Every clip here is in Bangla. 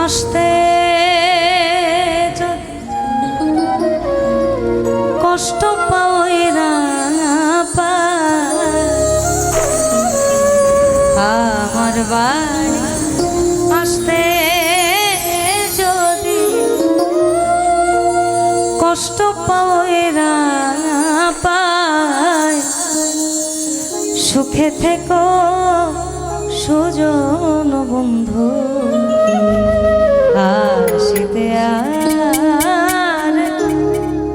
আসতে যদি কষ্ট পাওই রাপা আমার বাড়ি আসতে যদি কষ্ট পাওই রাপা সুখে থেকো সুজন বন্ধু আসিতে আর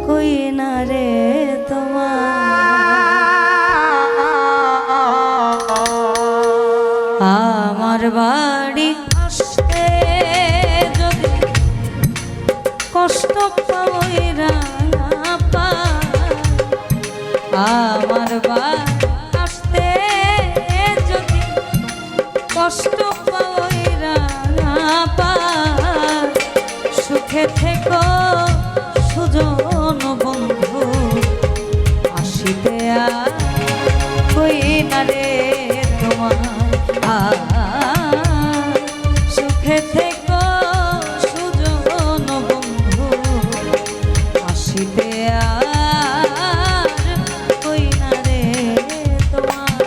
কই না রে তোমার আমার বাড়ি আসতে যদি কষ্ট পাওই রাপা আমার বাড়ি আসতে যদি কষ্ট পাওই রাপা সুখে থেকো সুজন বন্ধু আসিতে আর কই না রে তোমার সুখে থেকো সুজন বন্ধু আসিতে আর কই না রে তোমার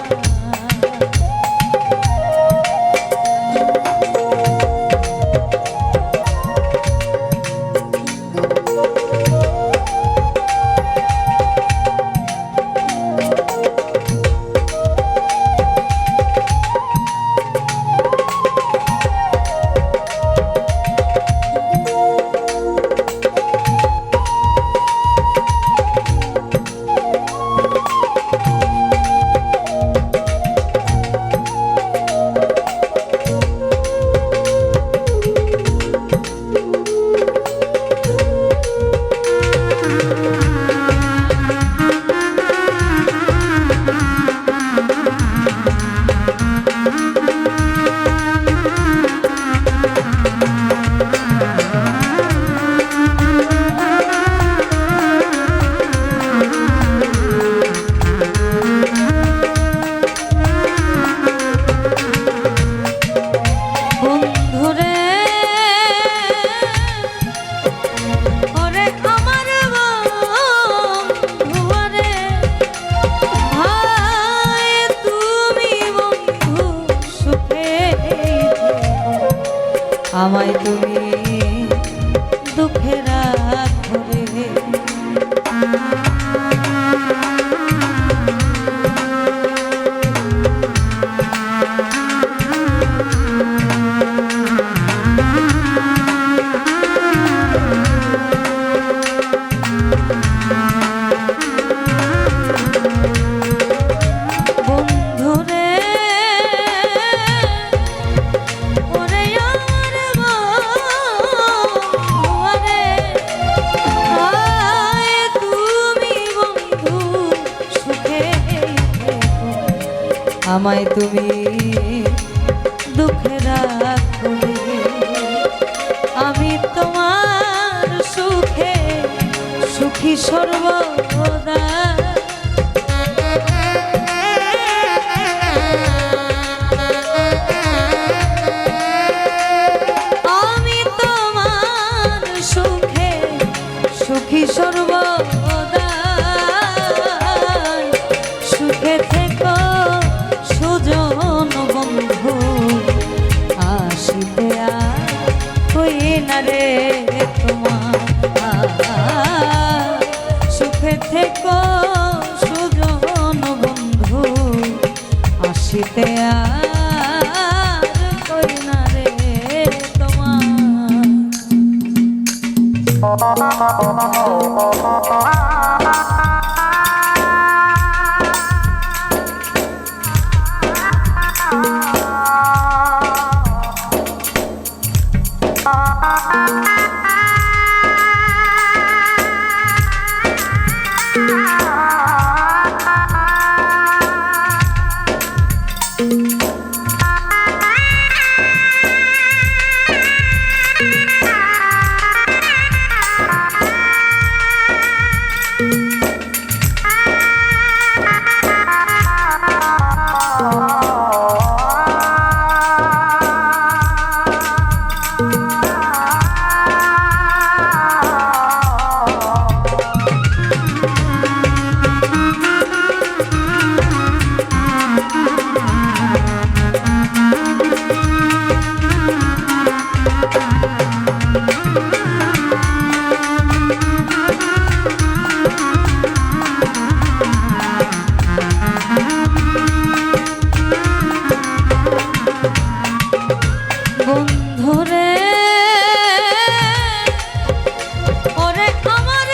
আমায় তুমি দুঃখে রাখো রে আমায় তুমি দুঃখে রাখো রে আমি তোমার সুখে সুখী সর্বদা আমি তোমার সুখে সুখী সর্বদা সুখে থেকো সুজন বন্ধু আসিতে আর কই না রে তোমার সুখে থেকো সুজন বন্ধু আসিতে আর কই না রে তোমার বন্ধুরে ওরে আমার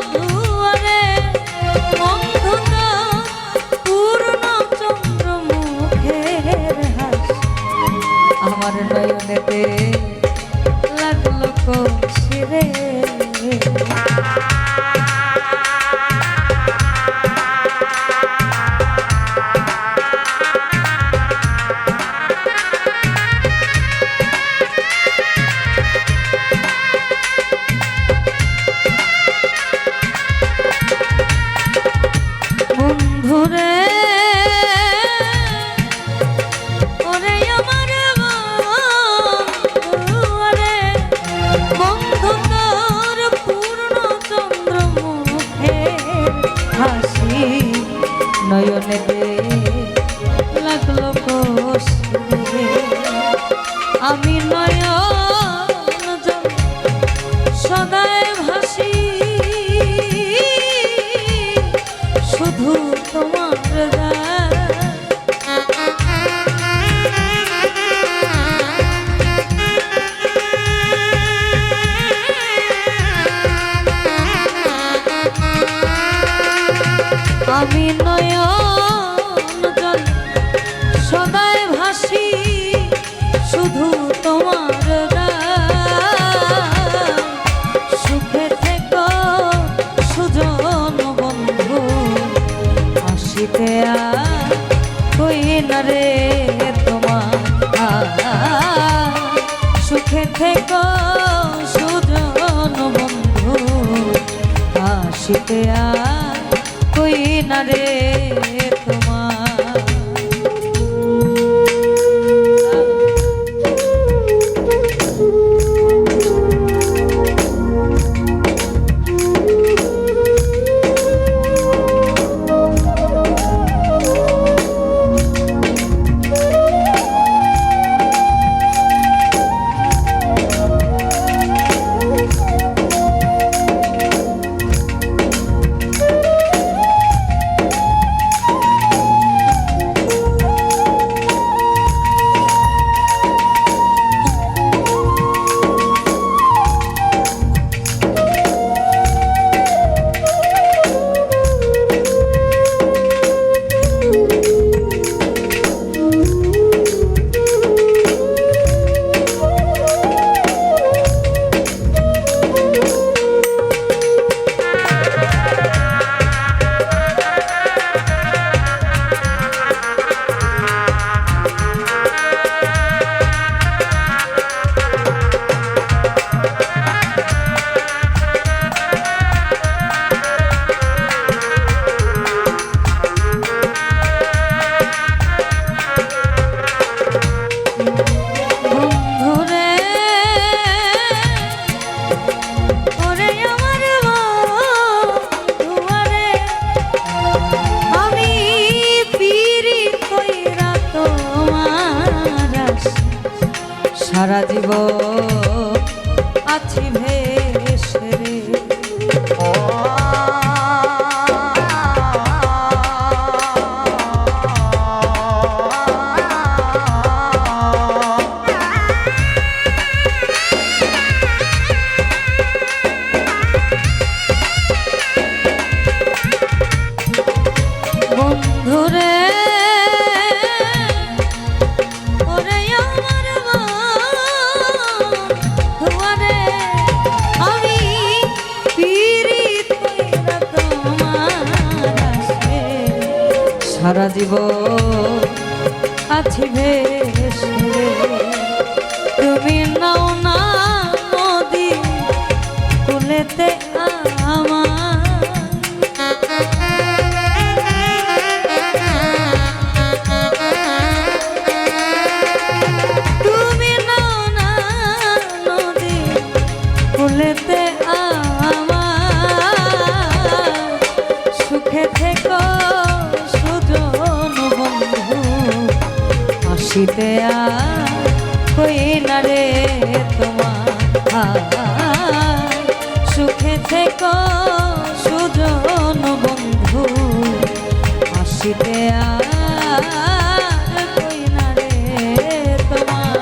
বন্ধুরে বন্ধু না পূর্ণ চন্দ্র মুখের হাসি আমার নয়নেতে লাগলো কষিরে বন্ধুরে ওরে আমার বন্ধুরে বন্ধু তোর পূর্ণ চন্দ্র মুখের হাসি নয়নেতে লাগলো কষিরে আমি নয়ন সদায় ভাসি শুধু তোমার আমি নয়ন জল সদায় ভাসি শুধু তোমার সুখে থেকো সুজন বন্ধু আসিতে কই না রে তোমার সুখে থেকো সুজন বন্ধু আসিতে কই না রে তোমার সারা জীবন আছি ভেসে রে বন্ধুরে সারা জীবন আছি ভেসে তুমি নাও না নদী কুলেতে তুমি নাও না নদী কুলেতে সুখে থেকো আসিতে কই না রে তোমার সুখে থেকো সুজন বন্ধু আসিতে কই না রে তোমার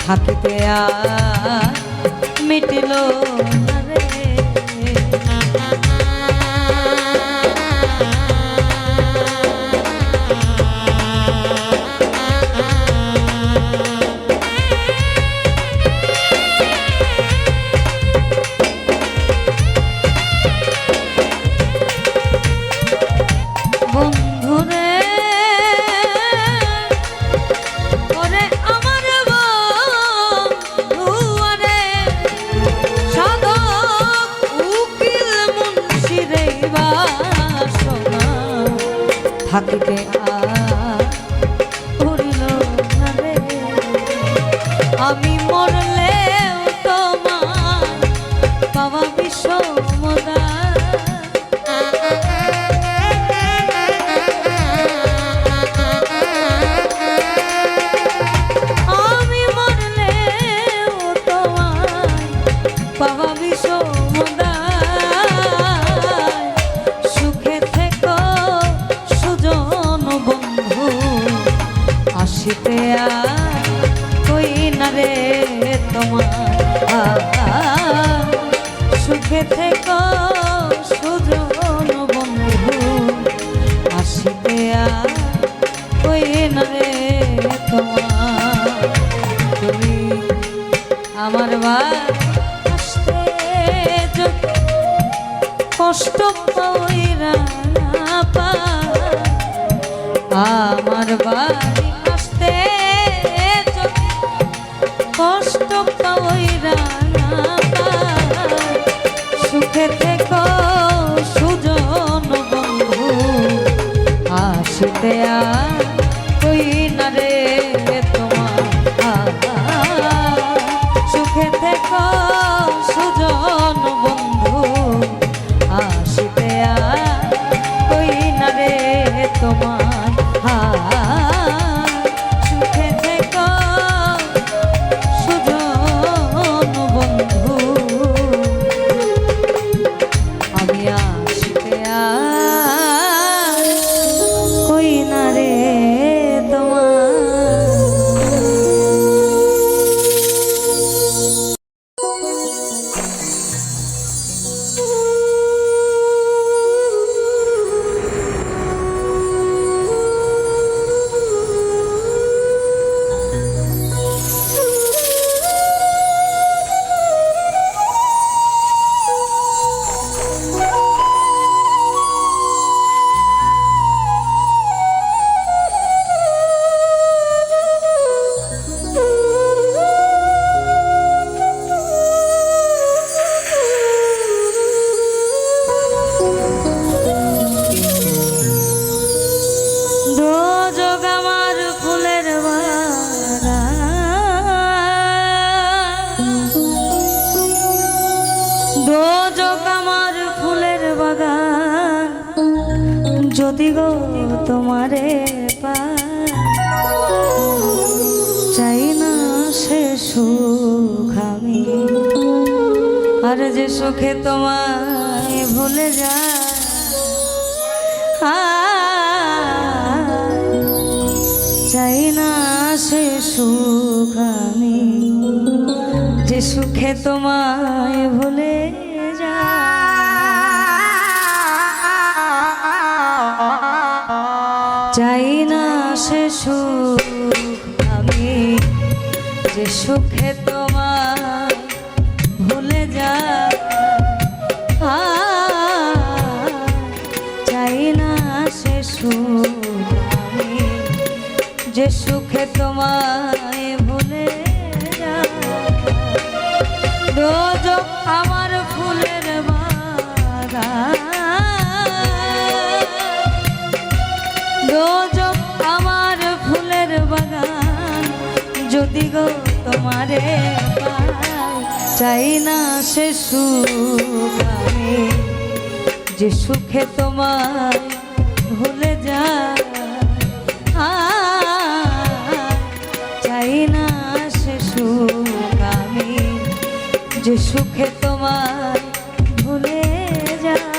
থাকিতে মিটিল না রে। বন্ধুরে থাকিতে করিল না রে। আমি মরলেও তোমার বাবা বিষমদা, আমি মরলেও তোমার বাবা বিষমদা। আসিতে কই না রে তোমার, সুখে থেকো সুজন বন্ধু। আসিতে কই না রে তোমার, তুমি আমার আসতে যদি কষ্ট পাইরা না পা, আমার বাড়ি আসতে যদি কষ্ট পাইরা না পাই, সুখে থেকো সুজন বন্ধু। আসিতে কই না রে তোমার, সুখে থেকো সুজন বন্ধু। আসিতে কই না রে তোমার, সুখে থেকো সুজন বন্ধু। আমি আসিতে কই না রে। যদি গো তোমারে চাই না সে সুখ আমি, আর যে সুখে তোমায় ভুলে যায় চাই না সে সুখ আমি, যে সুখে তোমায় ভুলে চাই না সে সুখ আমি, যে সুখে তোমায় ভুলে যায় চাই না সে সুখ আমি, যে সুখে তোমায় ভুলে যায়। রোজ আমার ফুলের বাগান, রোজ আমার ফুলের বাগান, যদি গো তোমারে পাই চাই না সে সুখ আমি, যে সুখে তোমায় ভুলে যায় চাই না সে সুখ আমি, যে সুখে তোমায় ভুলে যায়।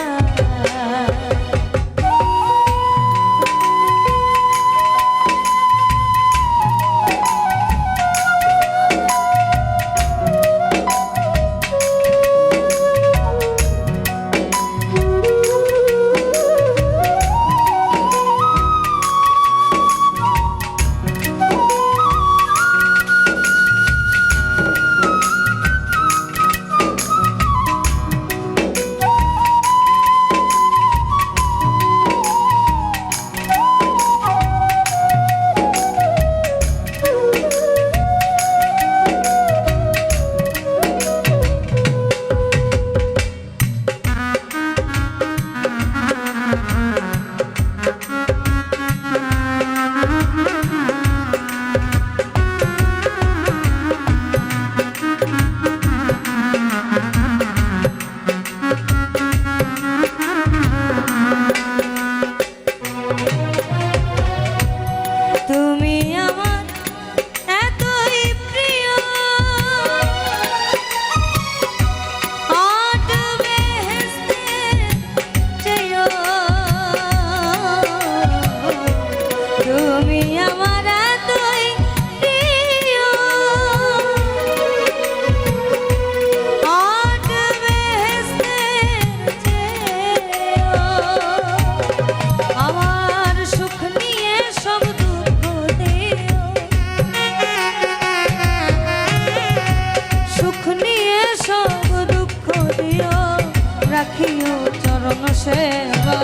রাখিও চরণ সেবা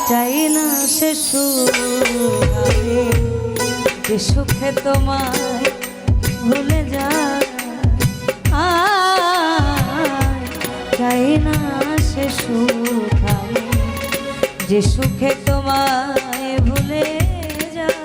চাই না সে সুখ আমি, যে সুখে তোমায় ভুলে যায় চাই না সে সুখ আমি, যে সুখে তোমায় ভুলে যায়।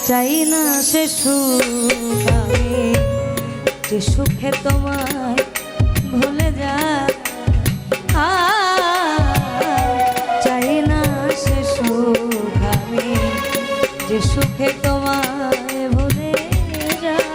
চাই না সে সুখ আমি যে সুখে তোমায় ভুলে যায় চাই না সে সুখ আমি যে সুখে তোমায় ভুলে যায়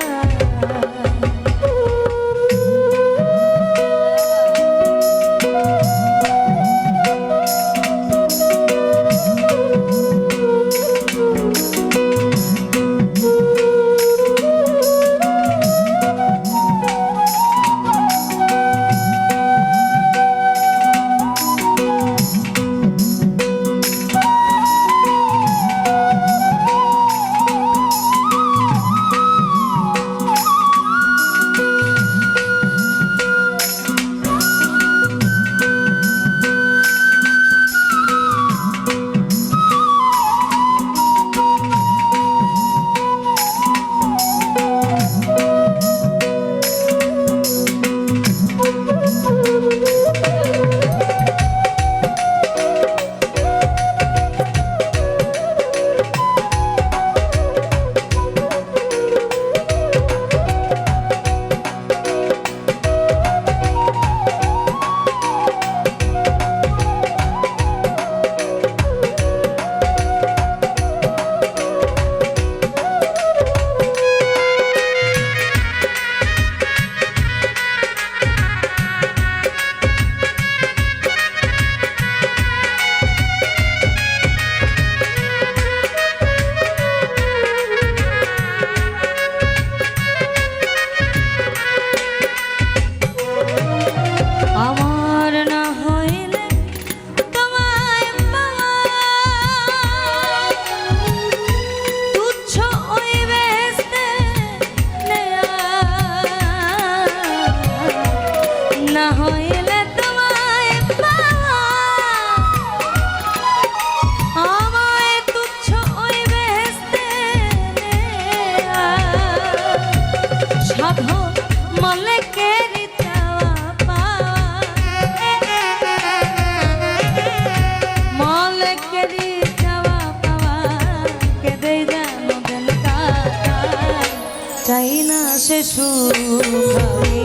চাই না সে সুখ আমি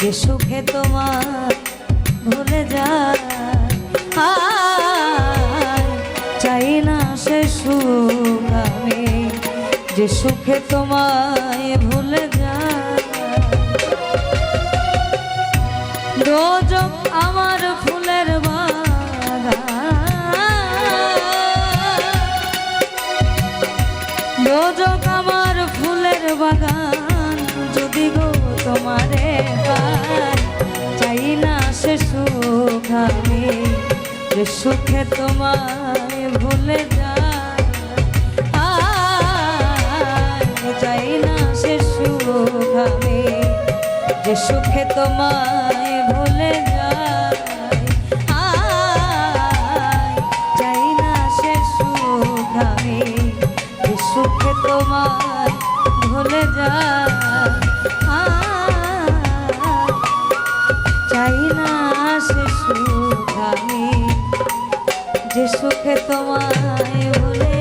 যে সুখে তোমার ভুলে যায় চাই না সে সুখ আমি যে সুখে তোমায় ভুলে যায় রোজ আমার ফুলের রোজ আমার ফুলের বাগান যদি গো তোমারে পাই চাই না সে সুখ আমি যে সুখে তোমায় ভুলে যায় চাই না সে সুখ আমি যে সুখে তোমায় ভুলে যায় চাই না সে সুখ আমি সুখে তোমায় ভুলে যায় চাই না সে সুখ আমি যে সুখে তোমায় ভুলে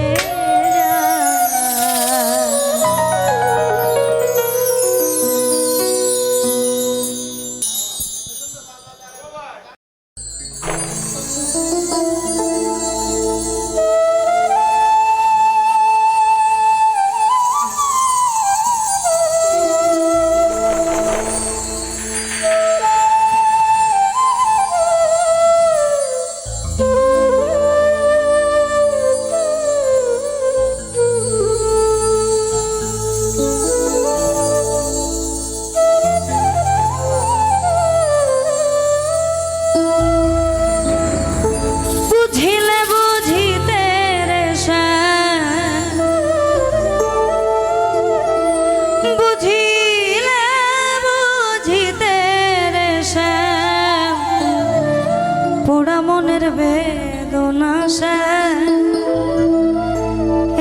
মনের বেদনা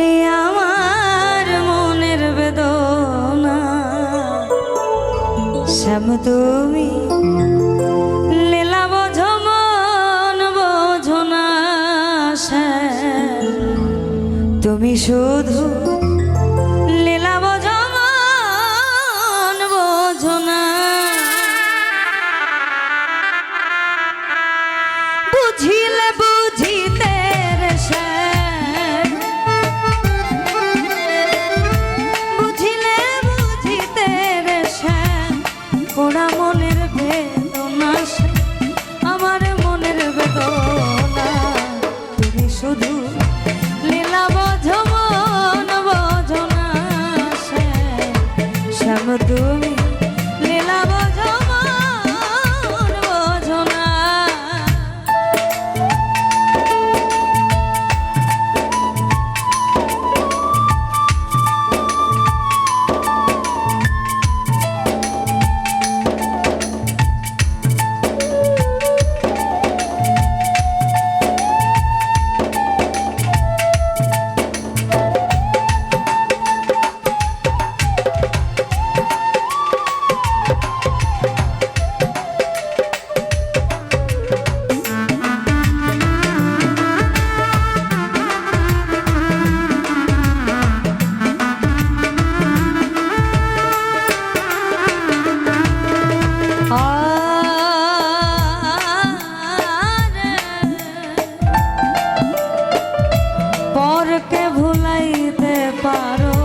এই আমার মনের বেদনা শ্যাম তুমি লীলা বোঝো মন বোঝো না তুমি শুধু তুমি লীলা বোঝো মন বোঝো না। পরকে ভুলাইতে পারো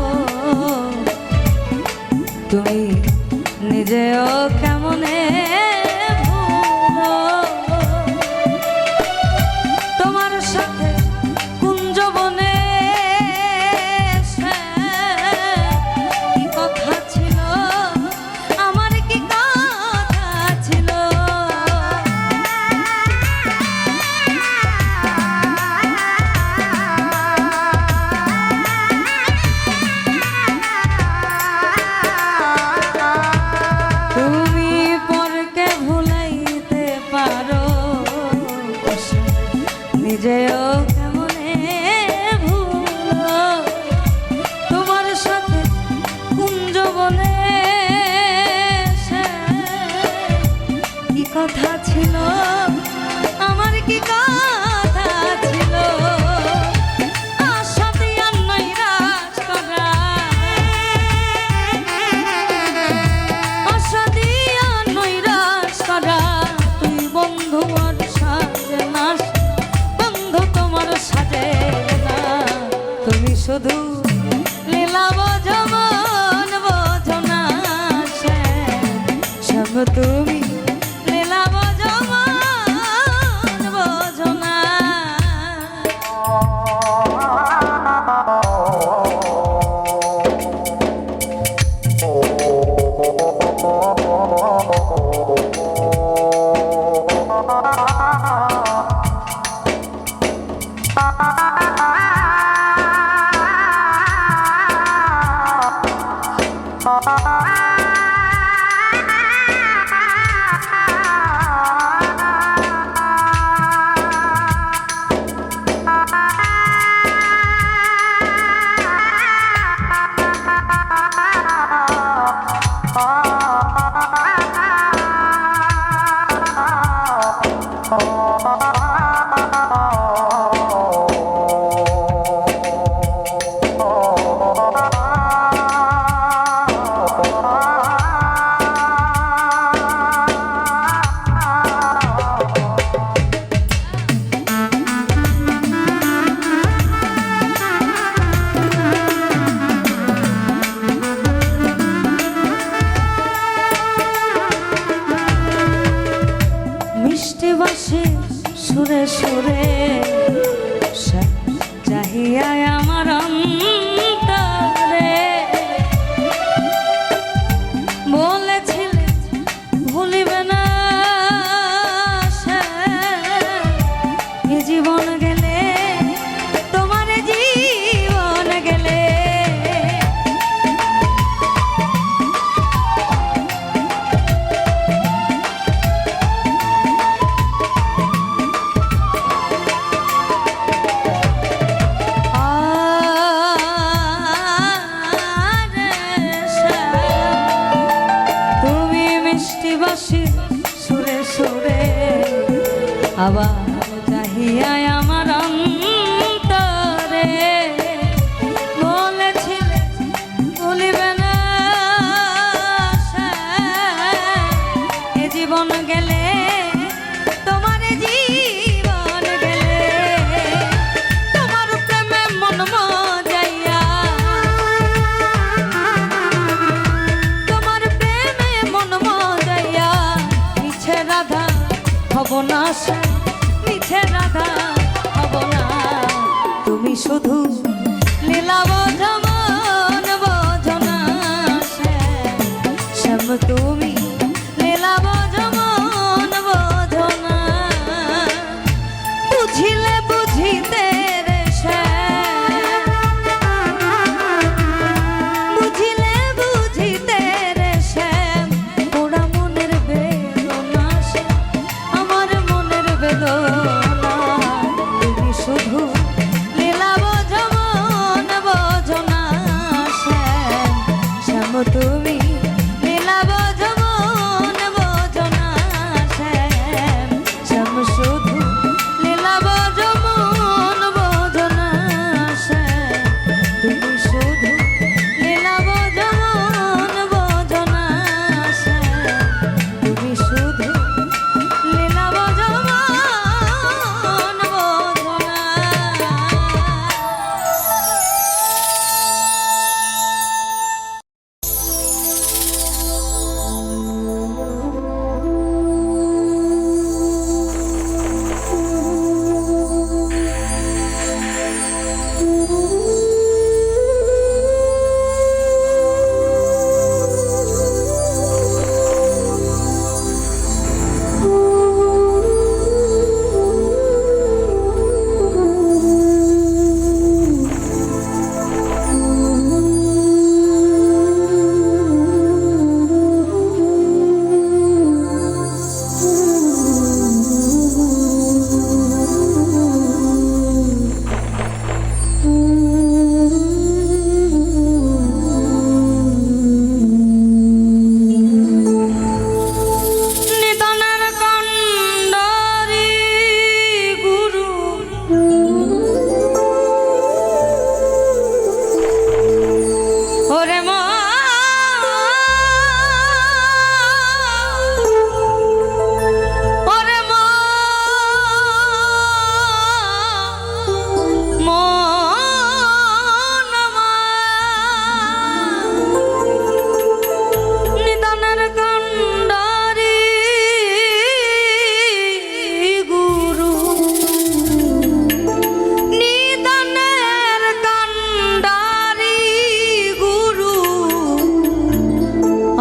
তুমি নিজেও কেমনে ভুলো। তোমার সাথে কুঞ্জবনে কি কথা ছিল, আমার কি কথা ছিল। তুমি পরকে ভুলাইতে পারো নিজেও কেমনে ভুলো। তোমার সাথে কুঞ্জবনে কি কথা ছিল, আমার কি কথা ছিল। আশা দিয়া নৈরাশ করা, আশা দিয়া নৈরাশ করা। তুই বন্ধু আর সাজে না, বন্ধু তোমার সাজে না। তুমি শুধু লীলা বোঝো মন বোঝো না। সব তুমি লীলা বোঝো মন বোঝো না। মিষ্টি বাসি সুরে সুরে চাহিয়া আমার অন্তরে বলেছিলে ভুলিবে না এ জীবন গেলে, তোমার জীবন গেলে। সুরে সুরে আবার চাহিয়া আমার অন্তরে বলেছিলে ভুলিবে না এ জীবন গেলে, তোমার জীবন গেলে। তোমার প্রেমে মন মজাইয়া, তোমার প্রেমে মন মজাইয়া মিছে রাধা হব না, মিছে রাধা হব না। তুমি শুধু লীলা বোঝো মন বোঝো না। শ্যাম তুমি লীলা বোঝো মন বোঝো না বুঝিলে বুঝিতে রে বুঝিলে বুঝিতে রে শ্যাম ওরা মনের বেদনা আমার মনের বেদনা তুমি শুধু লীলা বোঝো মন বোঝো না শ্যাম শ্যাম তুমি লীলা বোঝো মন বোঝো না শ্যাম শ্যাম শুধু লীলা বোঝো মন বোঝো না শ্যাম তুমি শুধু লীলা বোঝো মন বোঝো না শ্যাম তুমি শুধু লীলা বোঝো মন বোঝো না।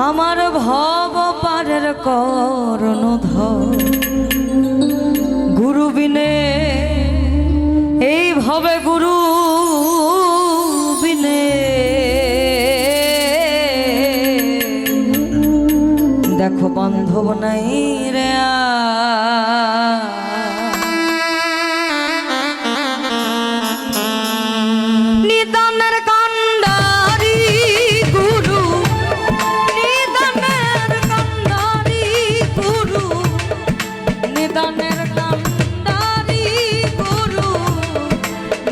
আমার ভব পারের কর্ণধর গুরু বিনে এই ভবে গুরু বিনে দেখো বান্ধব নাই রে নিদানের কান্ডারি গুরু নিদানের কান্ডারি গুরু নিদানের কান্ডারি গুরু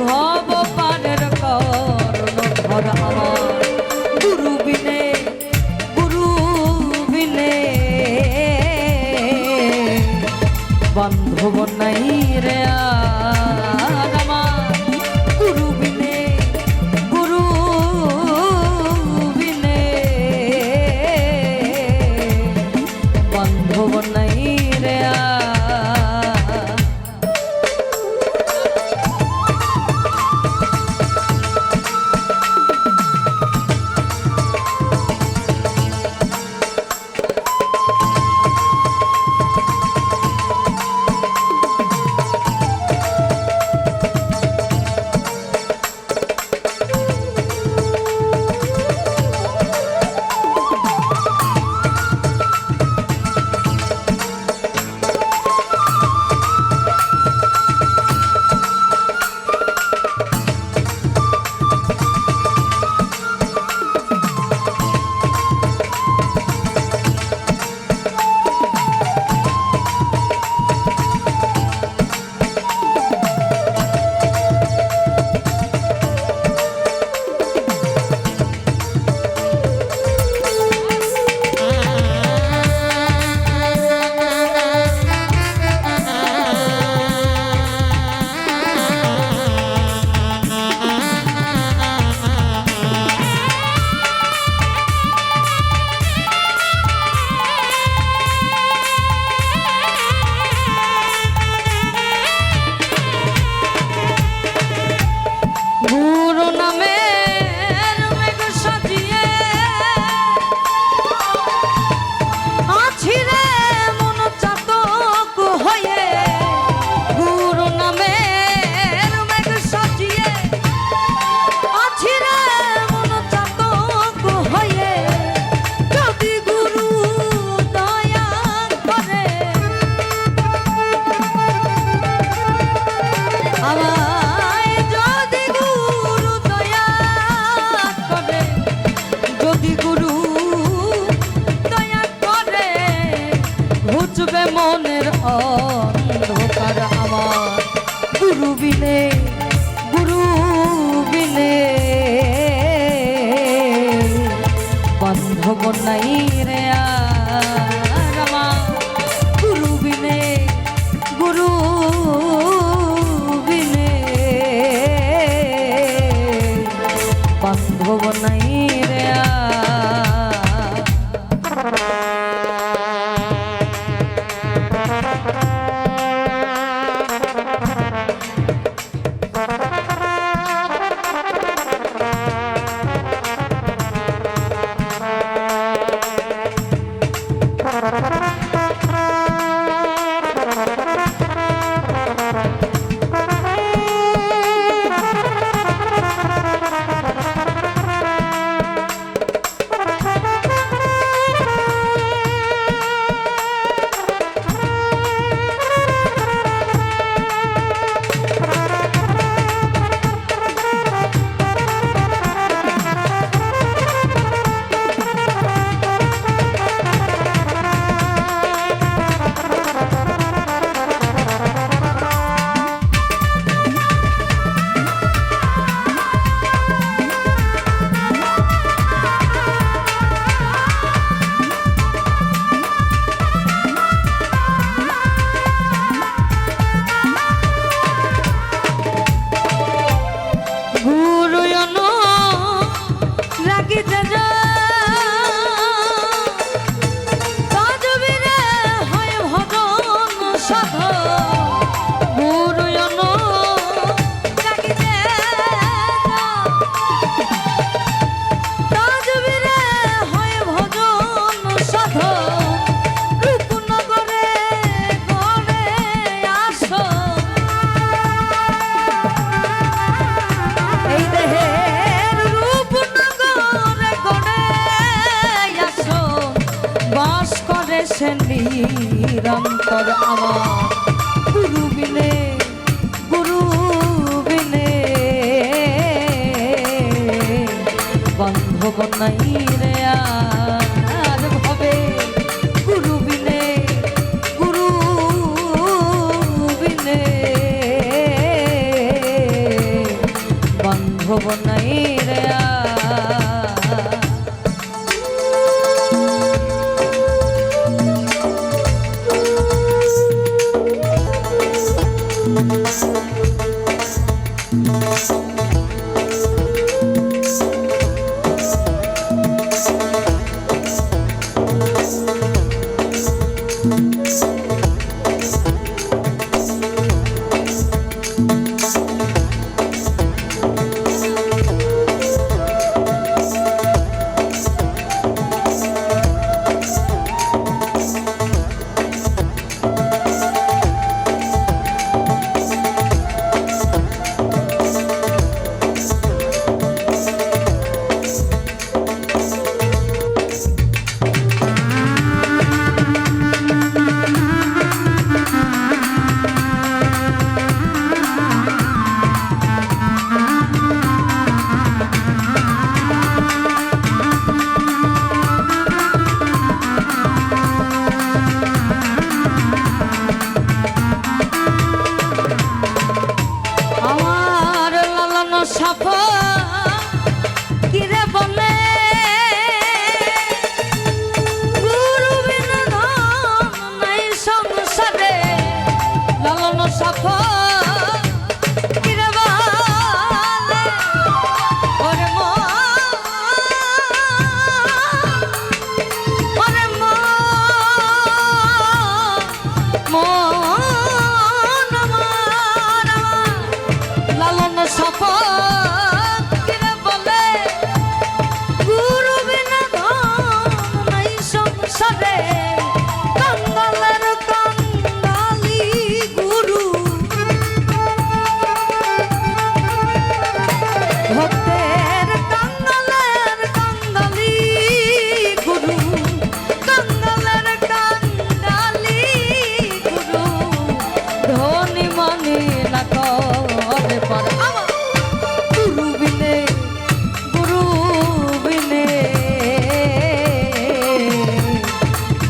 ভব পারের কর্ণধর আমার গুরু বিনে বান্ধব নাই রে আমার গুরু বিনে বান্ধব নাই রে নাই রে আর আমার গুরু বিনে গুরু বিনে বান্ধব নাই রে নিরন্তর আমার গুরু বিনে বান্ধব নাই রে আর ভাবে গুরু বিনে বান্ধব নাই রে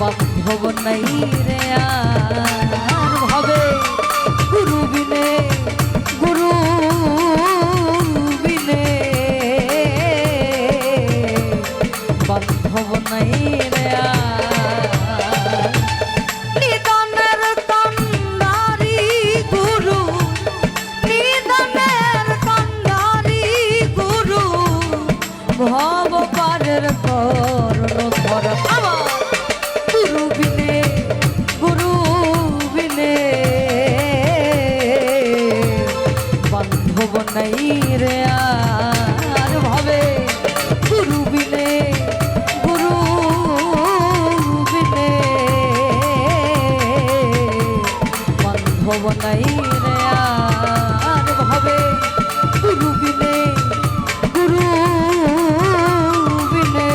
বান্ধব নাই রে আর ভাবে গুরু বিনে বান্ধব নাই। বান্ধব নাই রে আর ভাবে গুরু বিনে গুরু বিনে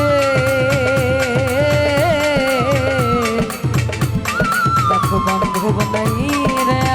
দেখো বান্ধব নাই রে